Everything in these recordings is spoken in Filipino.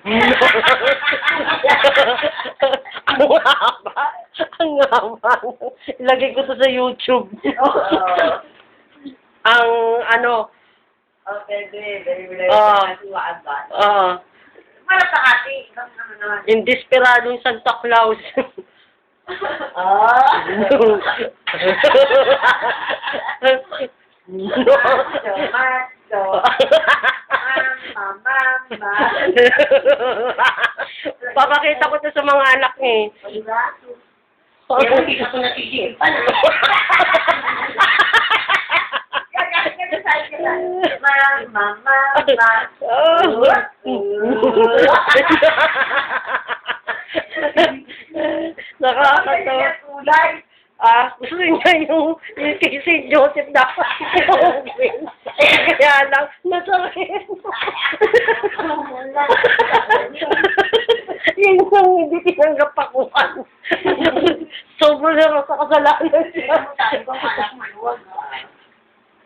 Ang haba. Ang haba. Ilagay ko to sa YouTube. Ang ano. Okay, very Yung desperadong Santa Claus. Papakita ko to sa mga anak ni. Pero hindi ako natisipan. Mama. Nakakatawa. Gusto niya yung kay St. Joseph dapat. Kaya lang, nasakit. Yun yung hindi tinanggap akuan. Sobrang na sa kasalanan siya. Sabi ko, malak maluwag.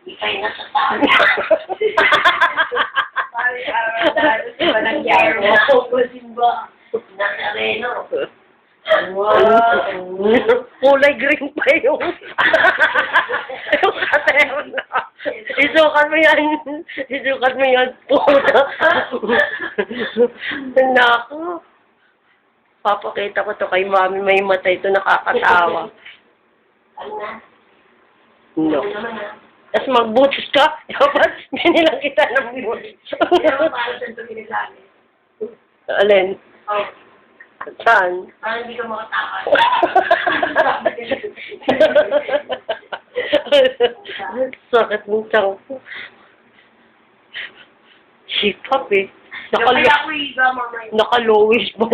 Ikay na sa tao. Araw-araw siya nangyari mo. Simba. Nazareno. Kulay green pa yung yung katero na. Isukat mo yan. Isukat mo yan. Puta. Naku. Papakita ko to kay mami. May mata ito nakakatawa. No. Tapos magbutis ka. Dapat binilang kita ng butis. Pero para sa ito ginilangin. Alin? Oh. Saan? Parang hindi ka makatakas. Sakit ng tiyan ko. Hip-hop eh. Kaya ako higa mamaya. Naka-lowish ba?